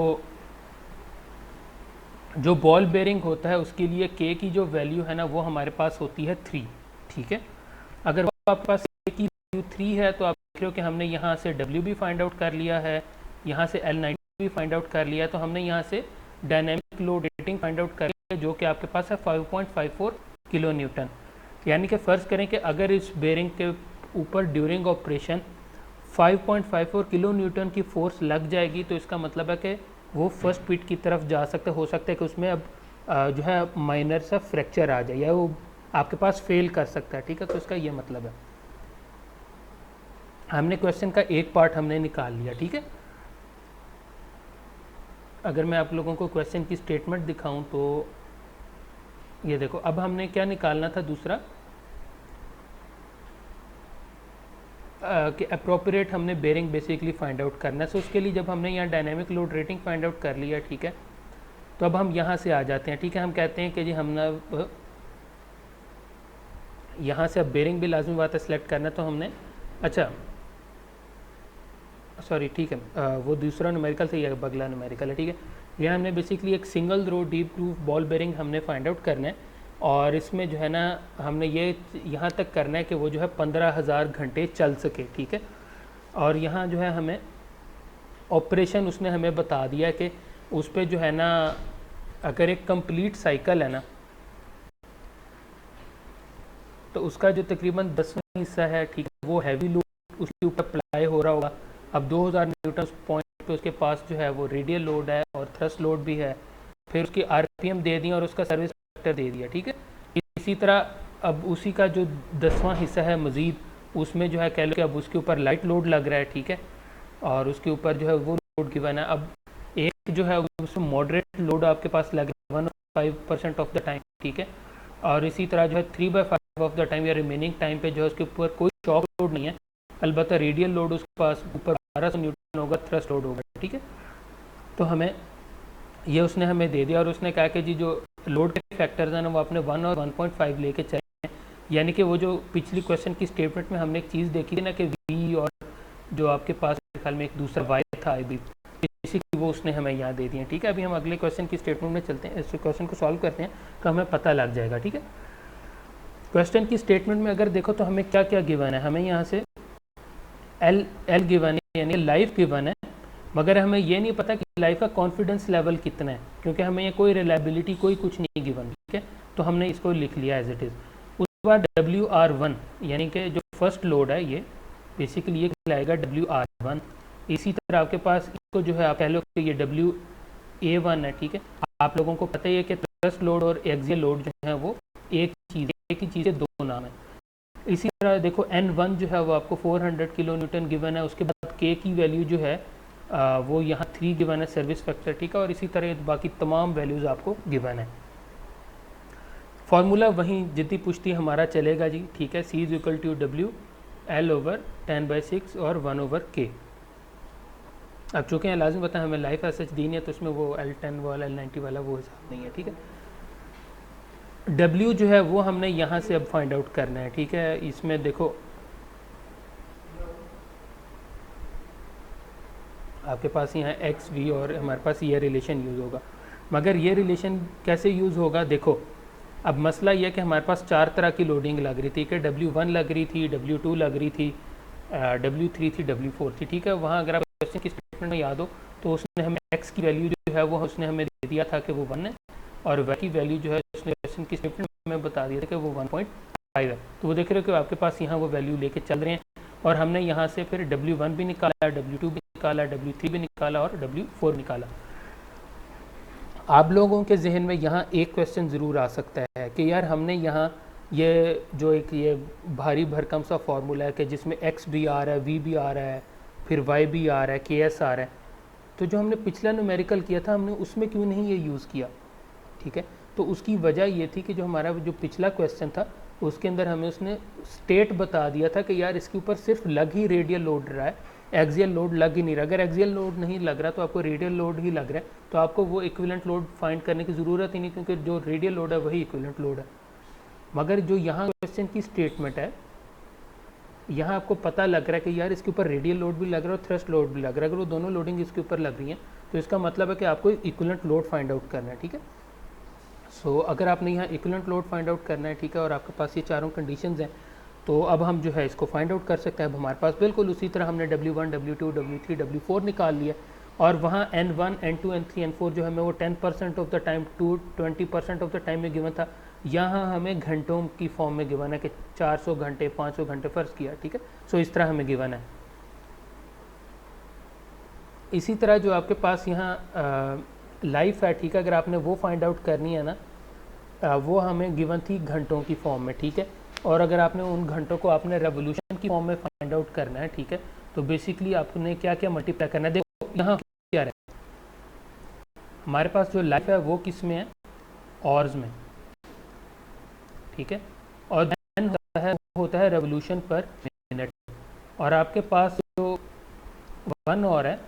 [SPEAKER 1] जो बॉल बेरिंग होता है उसके लिए के की जो वैल्यू है ना वो हमारे पास होती है 3, ठीक है। अगर आपके पास के की वैल्यू 3 है तो आप देख रहे हो कि हमने यहाँ से डब्ल्यू भी फाइंड आउट कर लिया है, यहाँ से L90 भी फाइंड आउट कर लिया है, तो हमने यहाँ से dynamic load rating find out कर लिया जो कि आपके पास है 5.54 किलो न्यूटन। यानी कि फ़र्ज़ करें कि अगर इस बेरिंग के ऊपर ड्यूरिंग ऑपरेशन 5.54 किलो न्यूटन की फोर्स लग जाएगी तो इसका मतलब है कि वो फर्स्ट पिट की तरफ जा सकते, हो सकता है कि उसमें अब जो है माइनर सा फ्रैक्चर आ जाए या वो आपके पास फेल कर सकता है, ठीक है। तो इसका ये मतलब है। हमने क्वेश्चन का एक पार्ट हमने निकाल लिया, ठीक है। अगर मैं आप लोगों को क्वेश्चन की स्टेटमेंट दिखाऊं तो ये देखो, अब हमने क्या निकालना था दूसरा कि अप्रोप्रिएट हमने बेरिंग बेसिकली फाइंड आउट करना है। सो उसके लिए जब हमने यहाँ dynamic load rating find out कर लिया, ठीक है, तो अब हम यहाँ से आ जाते हैं, ठीक है। हम कहते हैं कि जी हमने यहाँ से अब बेरिंग भी लाजमी बात है सेलेक्ट करना, तो हमने अच्छा सॉरी ठीक है वो दूसरा न्यूमेरिकल से ये बगला न्यूमेरिकल है, ठीक है। यहाँ हमने बेसिकली एक single row deep groove ball bearing हमने फाइंड आउट करना है और इसमें जो है ना हमने ये यहाँ तक करना है कि वो जो है 15,000 घंटे चल सके, ठीक है। और यहाँ जो है हमें ऑपरेशन उसने हमें बता दिया कि उस पर जो है ना अगर एक कंप्लीट साइकिल है ना तो उसका जो तकरीबन 10वां हिस्सा है, ठीक है, वो हैवी लोड उसके ऊपर अप्लाई हो रहा होगा। अब 2000 न्यूटन पॉइंट पे उसके पास जो है वो रेडियल लोड है और थ्रस्ट लोड भी है, फिर उसकी आरपीएम दे दी और उसका सर्विस फैक्टर दे दिया, ठीक है। इसी तरह अब उसी का जो 10वां हिस्सा है मज़ीद उसमें जो है कह लो कि अब उसके ऊपर लाइट लोड लग रहा है, ठीक है, और उसके ऊपर जो है वो लोड गिवन है। अब एक जो है उसमें मॉडरेट लोड आपके पास लग रहा है 1.5% ऑफ द टाइम, ठीक है, और इसी तरह जो है 3/5 ऑफ द टाइम या रिमेनिंग टाइम पे जो है उसके ऊपर कोई शॉक लोड नहीं है, अलबत्ता रेडियल लोड उसके पास ऊपर 1200 न्यूटन होगा, थ्रस्ट लोड होगा, ठीक है। तो हमें ये उसने हमें दे दिया और उसने कहा कि जी जो लोड के फैक्टर्स हैं ना वो आपने 1 और 1.5 लेके चले हैं। यानी कि वो जो पिछली क्वेश्चन की स्टेटमेंट में हमने एक चीज़ देखी थी ना कि वी और जो आपके पास ख्याल में एक दूसरा वाई था आई बी, इसी की वो उसने हमें यहाँ दे दिए, ठीक है। अभी हम अगले क्वेश्चन की स्टेटमेंट में चलते हैं, इस क्वेश्चन को सॉल्व करते हैं तो हमें पता लग जाएगा, ठीक है। क्वेश्चन की स्टेटमेंट में अगर देखो तो हमें क्या क्या गिवन है, हमें यहाँ से एल गिवन है यानी लाइफ गिवन है, मगर हमें ये नहीं पता कि लाइफ का कॉन्फिडेंस लेवल कितना है क्योंकि हमें ये कोई रिलायबिलिटी कोई कुछ नहीं गिवन, ठीक है। तो हमने इसको लिख लिया एज इट इज़। उसके बाद WR1 यानी कि जो फर्स्ट लोड है ये बेसिकली ये कहलाएगा WR1। इसी तरह आपके पास इसको जो है आप कह लो कि ये WA1 है, ठीक है। आप लोगों को पता ही है कि थ्रस्ट लोड और एक्सियल लोड जो है वो एक ही चीज़ है, दो नाम है। इसी तरह देखो N1 जो है वो आपको 400 किलो न्यूटन गिवन है, उसके बाद K की वैल्यू जो है वो यहाँ 3 गिवन है सर्विस फैक्टर, ठीक है, और इसी तरह बाकी तमाम वैल्यूज़ आपको गिवन है। फार्मूला वहीं जितनी पुश्ती हमारा चलेगा जी, ठीक है। C = W L/10/6 और 1/K। अब चूँकि यहाँ लाजिम बताएं हमें लाइफ एस दी नहीं है तो उसमें वो L10 वाला L90 वाला वो हिसाब नहीं है, ठीक है। W जो है वो हमने यहाँ से अब फाइंड आउट करना है, ठीक है। इसमें देखो आपके पास यहाँ एक्स वी और हमारे पास ये रिलेशन यूज़ होगा, मगर ये रिलेशन कैसे यूज़ होगा देखो। अब मसला ये है कि हमारे पास 4 तरह की लोडिंग लग रही थी कि W1 लग रही थी, W2 लग रही थी, W3 थी, W4 थी, ठीक है। वहाँ अगर आप क्वेश्चन की स्टेटमेंट में याद हो तो उसने हमें एक्स की वैल्यू जो है वो उसने हमें दे दिया था कि वो 1 है और वाई की वैल्यू जो है उसने क्वेश्चन की स्टेटमेंट में बता दिया था कि वो 1.5 है। तो वो देख रहे हो कि आपके पास यहाँ वो वैल्यू लेके चल रहे हैं और हमने यहाँ से फिर W1 भी निकाला, W2 भी निकाला, W3 भी निकाला और W4 निकाला। आप लोगों के जहन में यहाँ एक क्वेश्चन ज़रूर आ सकता है कि यार हमने यहाँ ये जो एक ये भारी भरकम सा फार्मूला है कि जिसमें एक्स भी आ रहा है, वी भी आ रहा है, फिर वाई भी आ रहा है, के एस आ रहा है, तो जो हमने पिछला न्यूमेरिकल किया था हमने उसमें क्यों नहीं ये यूज़ किया, ठीक है। तो उसकी वजह ये थी कि जो हमारा जो पिछला क्वेश्चन था उसके अंदर हमें उसने स्टेट बता दिया था कि यार इसके ऊपर सिर्फ लग ही रेडियल लोड रहा है, एक्सियल लोड लग ही नहीं रहा। अगर एक्सियल लोड नहीं लग रहा तो आपको रेडियल लोड ही लग रहा है, तो आपको वो इक्विवेलेंट लोड फाइंड करने की ज़रूरत ही नहीं क्योंकि जो रेडियल लोड है वही इक्विवेलेंट लोड है। मगर जो यहाँ क्वेश्चन की स्टेटमेंट है यहाँ आपको पता लग रहा है कि यार इसके ऊपर रेडियल लोड भी लग रहा है और थ्रस्ट लोड भी लग रहा है। अगर वो दोनों लोडिंग इसके ऊपर लग रही हैं तो इसका मतलब है कि आपको इक्विवेलेंट लोड फाइंड आउट करना है, ठीक है। अगर आपने यहाँ इक्विवेलेंट लोड फाइंड आउट करना है, ठीक है, और आपके पास ये चारों कंडीशंस हैं, तो अब हम जो है इसको फाइंड आउट कर सकते हैं। अब हमारे पास बिल्कुल उसी तरह हमने W1 W2 W3 W4 निकाल लिया, और वहाँ N1 N2 N3 N4 जो हमें वो 10% of the time to 20% of the time में गिवन था। यहाँ हमें घंटों की फॉर्म में गिवन है कि 400 घंटे 500 घंटे फ़र्ज़ किया, ठीक है। सो इस तरह हमें गिवन है। इसी तरह जो आपके पास यहाँ लाइफ है, ठीक है, अगर आपने वो फाइंड आउट करनी है ना, वो हमें गिवन थी घंटों की फॉर्म में, ठीक है। और अगर आपने उन घंटों को आपने रेवोल्यूशन की फॉर्म में फाइंड आउट करना है, ठीक है, तो बेसिकली आपने क्या क्या मल्टीप्लाई करना है। देखो यहाँ क्या है, हमारे पास जो लाइफ है वो किस में है, ऑर्स में, ठीक है, और देन होता है रेवोल्यूशन पर मिनट, और आपके पास जो 1 और है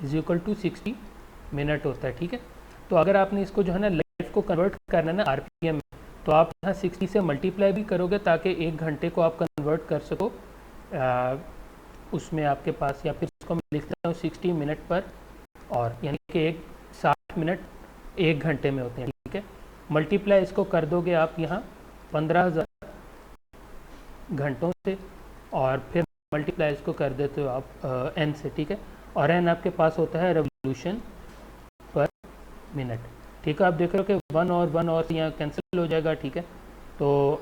[SPEAKER 1] इज इक्वल टू 60 मिनट होता है, ठीक है। तो अगर आपने इसको जो है ना लाइफ को कन्वर्ट करना है ना आरपीएम में, तो आप यहाँ 60 से मल्टीप्लाई भी करोगे ताकि 1 घंटे को आप कन्वर्ट कर सको उसमें आपके पास, या फिर इसको मैं लिखता हूँ 60 मिनट पर और, यानी कि 60 मिनट 1 घंटे में होते हैं, ठीक है। मल्टीप्लाई इसको कर दोगे आप यहाँ 15,000 घंटों से, और फिर मल्टीप्लाई इसको कर देते हो आप एन से, ठीक है, और एन आपके पास होता है रेवोल्यूशन पर मिनट, ठीक है। आप देख रहे हो कि 1 और यहाँ कैंसिल हो जाएगा, ठीक है। तो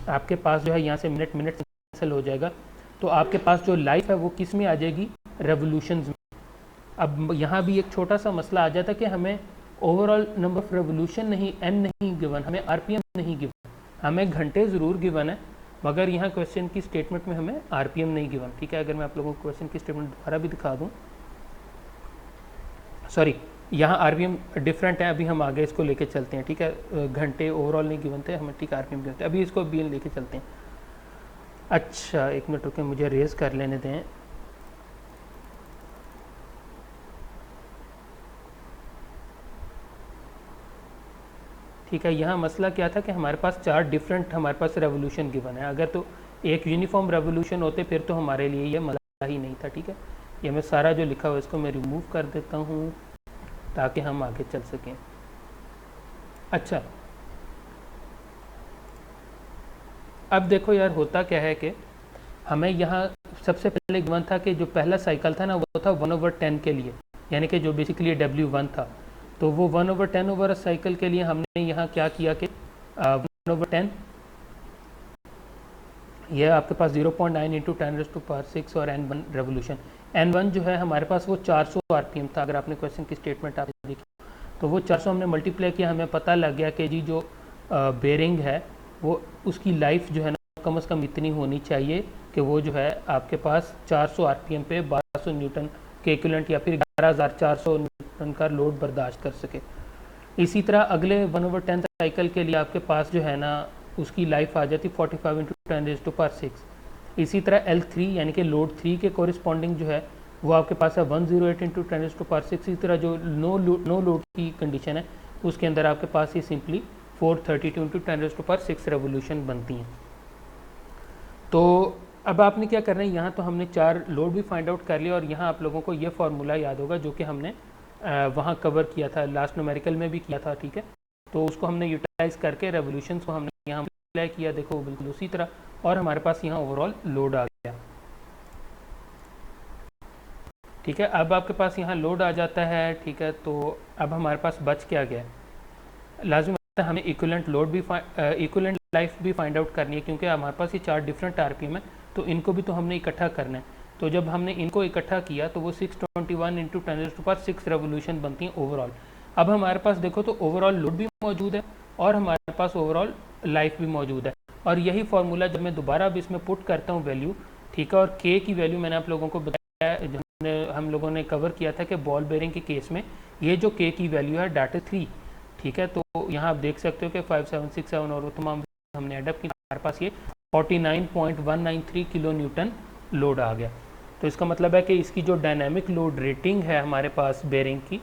[SPEAKER 1] आपके पास जो है यहाँ से मिनट कैंसिल हो जाएगा, तो आपके पास जो लाइफ है वो किस में आ जाएगी, रेवोल्यूशंस में। अब यहाँ भी एक छोटा सा मसला आ जाता है कि हमें ओवरऑल नंबर ऑफ रेवोल्यूशन नहीं, एन नहीं गिवन, हमें आरपीएम नहीं गिवन, हमें घंटे ज़रूर गिवन है, मगर यहाँ क्वेश्चन की स्टेटमेंट में हमें आरपीएम नहीं गिवन, ठीक है। अगर मैं आप लोगों को क्वेश्चन की स्टेटमेंट दोबारा भी दिखा दूँ, सॉरी, यहाँ आरपीएम डिफरेंट है, अभी हम आगे इसको लेके चलते हैं, ठीक है। घंटे ओवरऑल नहीं गिवन थे हमें, ठीक है, आरपीएम गिवन थे, अभी इसको बी लेके चलते हैं। अच्छा एक मिनट रुके, मुझे रेज कर लेने दें। ठीक है, यहाँ मसला क्या था कि हमारे पास 4 डिफरेंट हमारे पास रेवोल्यूशन गिवन है। अगर तो एक यूनिफॉर्म रेवोल्यूशन होते फिर तो हमारे लिए ये मसला ही नहीं था, ठीक है। ये मैं सारा जो लिखा हुआ है इसको मैं रिमूव कर देता हूँ ताकि हम आगे चल सकें। अच्छा, अब देखो यार होता क्या है कि हमें यहाँ सबसे पहले गिवन था कि जो पहला साइकिल था ना वो था 1/10 के लिए, यानी कि जो बेसिकली W1 था, तो वो 1/10 ओवर साइकिल के लिए हमने यहाँ क्या किया कि 1/10 यह आपके पास 0.9 × 10⁻⁶ और N1 रेवोल्यूशन। N1 जो है हमारे पास वो 400 आरपीएम था। अगर आपने क्वेश्चन की स्टेटमेंट आप देखी तो वो 400 हमने मल्टीप्लाई किया, हमें पता लग गया कि जी जो बेरिंग है वो उसकी लाइफ जो है ना कम से कम इतनी होनी चाहिए कि वो जो है आपके पास 400 आरपीएम पे 1200 न्यूटन के इक्विवेलेंट या फिर 11,400 न्यूटन का लोड बर्दाश्त कर सके। इसी तरह अगले 1/10 साइकिल के लिए आपके पास जो है ना उसकी लाइफ आ जाती 45 × 10⁻⁶। इसी तरह L3 यानी कि लोड 3 के कोरिस्पॉन्डिंग जो है वो आपके पास है 108 × 10⁻⁶। इसी तरह जो नो लोड की कंडीशन है उसके अंदर आपके पास ये सिंपली 432 × 10⁻⁶ रेवोल्यूशन बनती हैं। तो अब आपने क्या करना है, यहाँ तो हमने 4 लोड भी फाइंड आउट कर लिया, और यहाँ आप लोगों को ये फार्मूला याद होगा जो कि हमने वहाँ कवर किया था, लास्ट न्यूमेरिकल में भी किया था, ठीक है। तो उसको हमने यूटिलाइज करके रेवोल्यूशन को हमने यहाँ अप्लाई किया, देखो बिल्कुल उसी तरह, और हमारे पास यहाँ ओवरऑल लोड आ गया, ठीक है। अब आपके पास यहाँ लोड आ जाता है, ठीक है। तो अब हमारे पास बच क्या गया, लाजमी हमें इक्विवेलेंट लोड भी इक्विवेलेंट लाइफ भी फाइंड आउट करनी है, क्योंकि हमारे पास ये 4 डिफरेंट आरपीएम है, तो इनको भी तो हमने इकट्ठा करना है। तो जब हमने इनको इकट्ठा किया तो वो 621 × 10⁻⁶ रेवोल्यूशन बनती हैं ओवरऑल। अब हमारे पास देखो तो ओवरऑल लोड भी मौजूद है और हमारे पास ओवरऑल लाइफ भी मौजूद है, और यही फार्मूला जब मैं दोबारा अब इसमें पुट करता हूँ वैल्यू, ठीक है। और के की वैल्यू मैंने आप लोगों को बताया, हम लोगों ने कवर किया था कि बॉल बेरिंग के केस में ये जो के की वैल्यू है डाटा 3, ठीक है। तो यहाँ आप देख सकते हो कि 5767 और तमाम हमने एडअप की, हमारे पास ये 49.193 किलो न्यूटन लोड आ गया। तो इसका मतलब है कि इसकी जो डायनामिक लोड रेटिंग है हमारे पास बेरिंग की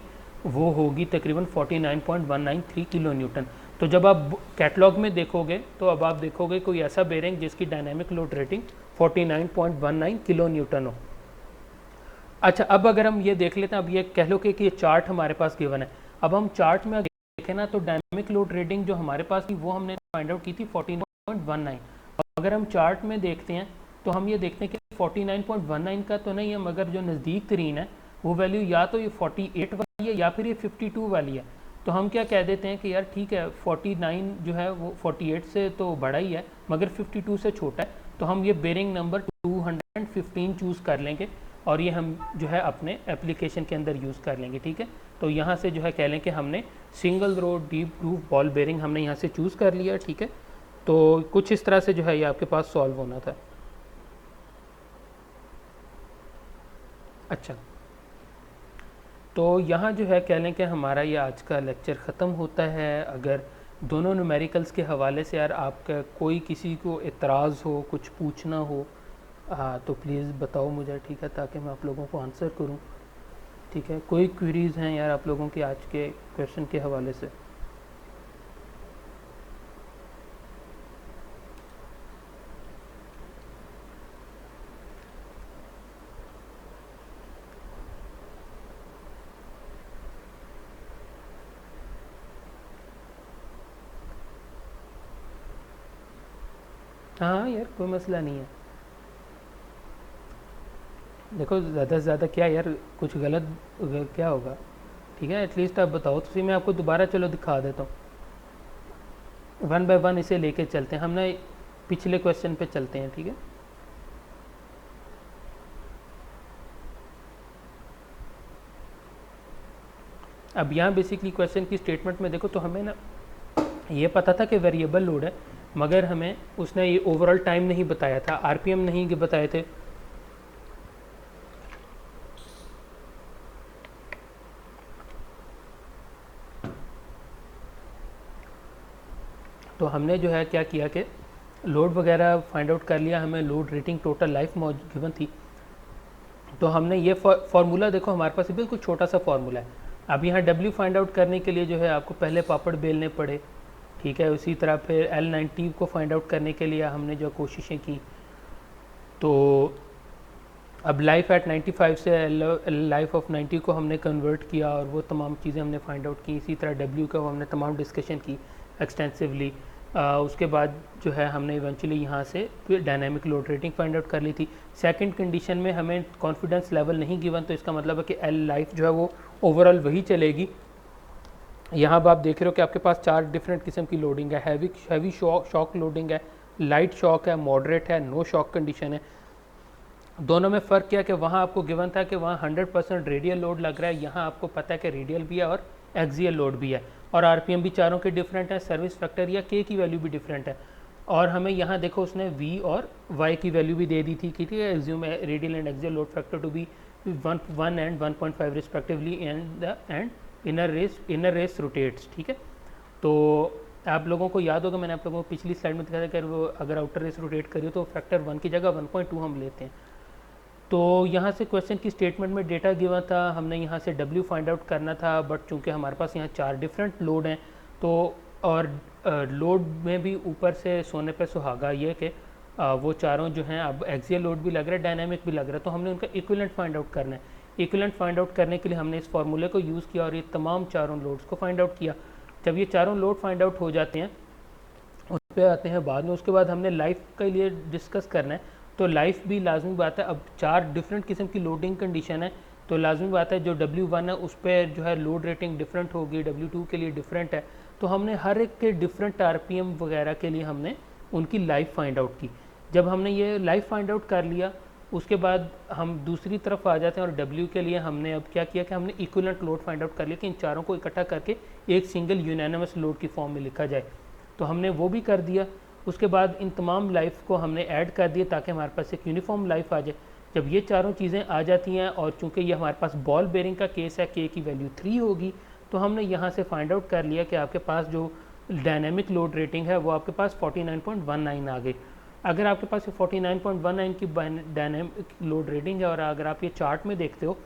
[SPEAKER 1] वो होगी तकरीबन 49.193 किलो न्यूटन। तो जब आप कैटलॉग में देखोगे तो अब आप देखोगे कोई ऐसा बेरिंग जिसकी dynamic load rating 49.19 kilo Newton हो। अच्छा, अब अगर हम ये देख लेते हैं, अब ये कह लो कि ये चार्ट हमारे पास गिवन है, अब हम चार्ट में देखें ना तो डायनामिक लोड रेटिंग जो हमारे पास थी वो हमने फाइंड आउट की थी 49.19। अगर हम चार्ट में देखते हैं तो हम ये देखते हैं कि 49.19 का तो नहीं है, मगर जो नज़दीक तरीन है वो वैल्यू या तो ये 48 वाली है या फिर ये 52 वाली है। तो हम क्या कह देते हैं कि यार ठीक है 49 जो है वो 48 से तो बड़ा ही है मगर 52 से छोटा है, तो हम ये बेरिंग नंबर 215 चूज़ कर लेंगे और ये हम जो है अपने एप्लीकेशन के अंदर यूज़ कर लेंगे। ठीक है, तो यहाँ से जो है कह लें कि हमने single row deep groove ball bearing हमने यहाँ से चूज़ कर लिया। ठीक है, तो कुछ इस तरह से जो है ये आपके पास सॉल्व होना था। अच्छा, तो यहाँ जो है कह लें कि हमारा ये आज का लेक्चर ख़त्म होता है। अगर दोनों न्यूमेरिकल्स के हवाले से यार आपका कोई किसी को एतराज़ हो, कुछ पूछना हो, तो प्लीज़ बताओ मुझे। ठीक है, ताकि मैं आप लोगों को आंसर करूँ। ठीक है, कोई क्वेरीज़ हैं यार आप लोगों के आज के क्वेश्चन के हवाले से? हाँ यार, कोई मसला नहीं है। देखो ज़्यादा से ज़्यादा क्या यार, कुछ गलत क्या होगा? ठीक है, एटलीस्ट आप बताओ तो फिर मैं आपको दोबारा चलो दिखा देता हूँ। वन बाय वन इसे लेके चलते हैं, हमने पिछले क्वेश्चन पे चलते हैं। ठीक है, अब यहाँ बेसिकली क्वेश्चन की स्टेटमेंट में देखो तो हमें ना ये पता था कि वेरिएबल लोड है, मगर हमें उसने ये ओवरऑल टाइम नहीं बताया था, आरपीएम नहीं बताए थे। तो हमने जो है क्या किया कि लोड वगैरह फाइंड आउट कर लिया, हमें load rating total life given थी। तो हमने ये फार्मूला देखो हमारे पास बिल्कुल छोटा सा फार्मूला है। अब यहाँ डब्ल्यू फाइंड आउट करने के लिए जो है आपको पहले पापड़ बेलने पड़े। ठीक है, उसी तरह फिर L90 को फाइंड आउट करने के लिए हमने जो कोशिशें की, तो अब लाइफ एट 95 से लाइफ ऑफ 90 को हमने कन्वर्ट किया और वो तमाम चीज़ें हमने फाइंड आउट की। इसी तरह डब्ल्यू का हमने तमाम डिस्कशन की एक्सटेंसिवली। उसके बाद जो है हमने इवेंचुअली यहाँ से फिर dynamic load rating find out कर ली थी। सेकंड कंडीशन में हमें कॉन्फिडेंस लेवल नहीं गिवन, तो इसका मतलब है कि एल लाइफ जो है वो ओवरऑल वही चलेगी। यहाँ आप देख रहे हो कि आपके पास 4 डिफरेंट किस्म की लोडिंग है। हैवी शॉक लोडिंग है, लाइट शॉक है, मॉडरेट है, नो शॉक कंडीशन है। दोनों में फ़र्क किया कि वहाँ आपको गिवन था कि वहाँ 100% रेडियल लोड लग रहा है, यहाँ आपको पता है कि रेडियल भी है और एक्सियल लोड भी है, और आरपीएम भी चारों के डिफरेंट है, सर्विस फैक्टर या के की वैल्यू भी डिफरेंट है। और हमें यहाँ देखो उसने वी और वाई की वैल्यू भी दे दी थी कि ठीक है, assume radial and axial load factor to be 1 and 1.5 respectively and inner race rotates. ठीक है, तो आप लोगों को याद होगा मैंने आप लोगों को पिछली स्लाइड में दिखाया था कि वो अगर आउटर रेस रोटेट करिए तो फैक्टर 1 की जगह 1.2 हम लेते हैं। तो यहाँ से क्वेश्चन की स्टेटमेंट में डेटा गिवन था, हमने यहाँ से W फाइंड आउट करना था, बट चूंकि हमारे पास यहाँ 4 डिफरेंट लोड हैं तो और लोड में भी ऊपर से सोने पे सुहागा ये कि वो चारों जो हैं अब एक्सियल लोड भी लग रहा है, डायनामिक भी लग रहा है, तो हमने उनका इक्विवेलेंट फाइंड आउट करना है। इक्विवेलेंट फाइंड आउट करने के लिए हमने इस फार्मूले को यूज़ किया और ये तमाम चारों लोड्स को फाइंड आउट किया। जब ये चारों लोड फाइंड आउट हो जाते हैं उस पर आते हैं बाद में, उसके बाद हमने लाइफ के लिए डिस्कस करना है। तो लाइफ भी लाजमी बात है, अब 4 डिफरेंट किस्म की लोडिंग कंडीशन है, तो लाजमी बात है जो W1 है उस पर जो है लोड रेटिंग डिफरेंट होगी, W2 के लिए डिफरेंट है। तो हमने हर एक के डिफरेंट आरपीएम वगैरह के लिए हमने उनकी लाइफ फाइंड आउट की। जब हमने ये लाइफ फाइंड आउट कर लिया उसके बाद हम दूसरी तरफ आ जाते हैं और W के लिए हमने अब क्या किया कि हमने इक्विवेलेंट लोड फाइंड आउट कर लिया कि इन चारों को इकट्ठा करके एक सिंगल यूनानिमस लोड की फॉर्म में लिखा जाए, तो हमने वो भी कर दिया। उसके बाद इन तमाम लाइफ को हमने ऐड कर दिया ताकि हमारे पास एक यूनिफॉर्म लाइफ आ जाए। जब ये चारों चीज़ें आ जाती हैं और चूंकि ये हमारे पास बॉल बेरिंग का केस है, के की वैल्यू 3 होगी, तो हमने यहाँ से फाइंड आउट कर लिया कि आपके पास जो डायनेमिक लोड रेटिंग है वो आपके पास 49.19 आ गई। अगर आपके पास 49.19 की डायनेमिक लोड रेटिंग है और अगर आप ये चार्ट में देखते हो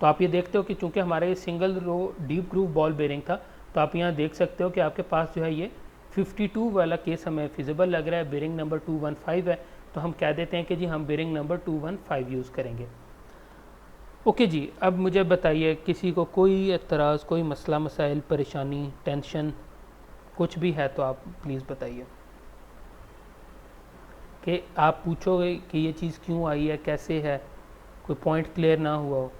[SPEAKER 1] तो आप ये देखते हो कि चूंकि हमारा ये single row deep groove ball bearing था, तो आप यहाँ देख सकते हो कि आपके पास जो है ये 52 वाला केस हमें फिजिबल लग रहा है, बेरिंग नंबर 215 है, तो हम कह देते हैं कि जी हम बेरिंग नंबर 215 यूज़ करेंगे। ओके जी, अब मुझे बताइए, किसी को कोई एतराज़, कोई मसला मसाइल, परेशानी, टेंशन कुछ भी है तो आप प्लीज़ बताइए, कि आप पूछोगे कि ये चीज़ क्यों आई है, कैसे है, कोई पॉइंट क्लियर ना हुआ हो।